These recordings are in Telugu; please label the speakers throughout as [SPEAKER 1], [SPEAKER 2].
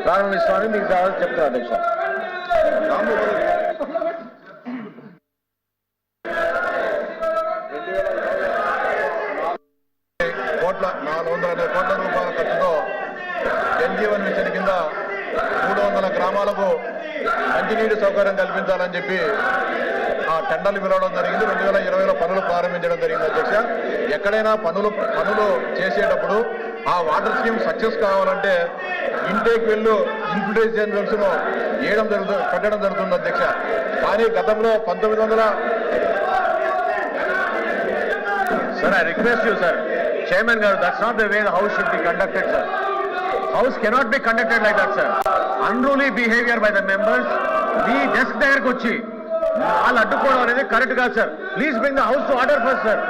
[SPEAKER 1] ప్రారంభిస్తామని మీకు చెప్తాను అధ్యక్ష.
[SPEAKER 2] కోట్ల 420 కోట్ల రూపాయల ఖర్చుతో జలజీవన్ మిషన్ కింద 300 గ్రామాలకు మంచినీటి సౌకర్యం కల్పించాలని చెప్పి ఆ టెండర్లు పిలవడం జరిగింది. 2020లో పనులు ప్రారంభించడం జరిగింది అధ్యక్ష. ఎక్కడైనా పనులు చేసేటప్పుడు ఆ వాటర్ స్కీమ్ సక్సెస్ కావాలంటే ఇంటేక్ వెళ్ళు ఇన్ఫిల్ట్రేషన్ వెల్స్ ను పెట్టడం జరుగుతుంది అధ్యక్ష. కానీ గతంలో 1900
[SPEAKER 1] Sir, I request you, sir. Chairman Garu, that's not the way the House should be conducted, sir. House cannot be conducted like that, sir. Unruly behavior by the members. We desk దగ్గరకు వచ్చి వాళ్ళు అడ్డుకోవడం అనేది కరెక్ట్ కాదు sir. Please bring the house to order first sir.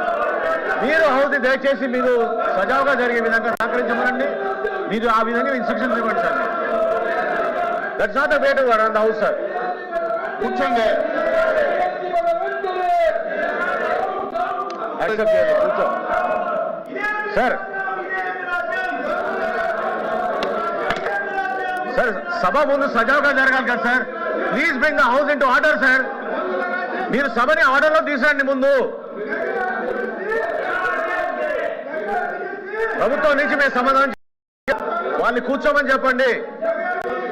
[SPEAKER 1] మీరు హౌస్ ని దయచేసి మీరు సజావుగా జరిగే విధంగా సహకరించమనండి. మీరు ఆ విధంగా ఇన్స్ట్రక్షన్స్ ఇవ్వండి sir. That's not the way to run the house sir. కూర్చోండి. యాక్సెప్ట్ చేయండి, కూర్చో సార్. సార్ సభ ముందు సజావుగా జరగాలి కదా sir. Please bring the house in to order sir. మీరు సభని ఆర్డర్లో తీసండి. ముందు ప్రభుత్వం నుంచి మేము సమాధానం వాళ్ళని కూర్చోమని చెప్పండి.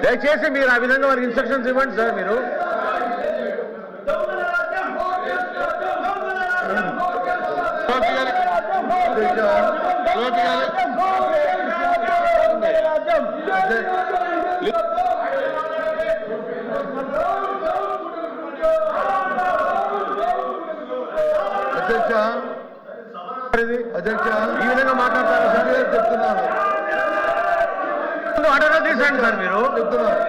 [SPEAKER 1] దయచేసి మీరు ఆ విధంగా వాళ్ళకి ఇన్స్ట్రక్షన్స్ ఇవ్వండి సార్. మీరు
[SPEAKER 2] అధ్యక్ష
[SPEAKER 1] ఈ విధంగా మాట్లాడతారా సార్?
[SPEAKER 2] చెప్తున్నాను,
[SPEAKER 1] ఆర్డర్లో తీసేయండి సార్. మీరు
[SPEAKER 2] చెప్తున్నాను,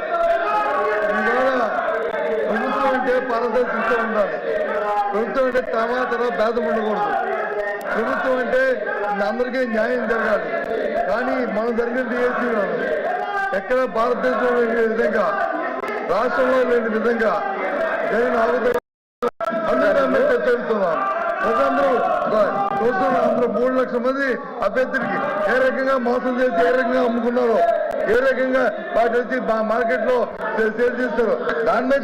[SPEAKER 2] ప్రభుత్వం అంటే పారదర్శకత ఉండాలి. ప్రభుత్వం అంటే తర్వాత భేదం ఉండకూడదు. ప్రభుత్వం అంటే అందరికీ న్యాయం జరగాలి. కానీ మనం జరిగిన డిఎస్సీ ఎక్కడ భారతదేశంలో లేని విధంగా, రాష్ట్రంలో లేని విధంగా జరిగిన అందరూ చెప్తున్నాం. ప్రజలందరూ అందరూ 3 లక్షల మంది అభ్యర్థులకి ఏ రకంగా మోసం చేసి ఏ రకంగా అమ్ముకున్నారో, ఏ రకంగా వాటి వచ్చి మార్కెట్ లో సేల్ చేస్తారు. దాని మీద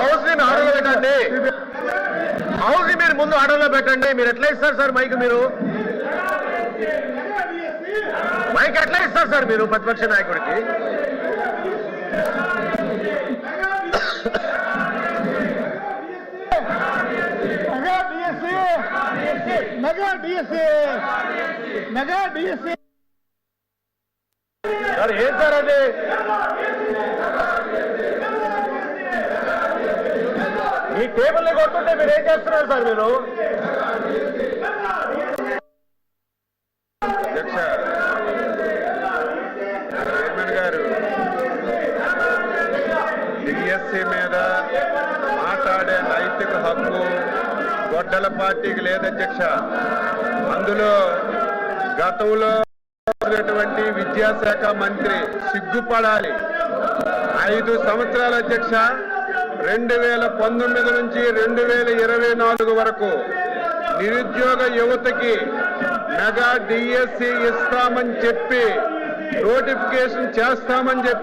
[SPEAKER 1] హౌస్ ని ఆర్డర్లో పెట్టండి. హౌస్ ని మీరు ముందు ఆర్డర్లో పెట్టండి. మీరు ఎట్లా ఇస్తారు సార్ మైక్? మీరు మైక్ ఎట్లా ఇస్తారు సార్ మీరు ప్రతిపక్ష నాయకుడికి? సార్ ఏం సార్ అది? ఈ టేబుల్ని కొట్టుంటే మీరు ఏం చేస్తున్నారు సార్? మీరు
[SPEAKER 2] అధ్యక్ష, చైర్మన్ గారు డిఎస్సీ మీద మాట్లాడే నైతిక హక్కు గొడ్డల పార్టీకి లేదు అధ్యక్ష. అందులో గతంలో విద్యాశాఖ మంత్రి సిగ్గుపడాలి. 5 సంవత్సరాల అధ్యక్ష, 2019 నుంచి 2024 వరకు నిరుద్యోగ యువతకి మెగా డిఎస్సీ ఇస్తామని చెప్పి నోటిఫికేషన్ చేస్తామని చెప్పి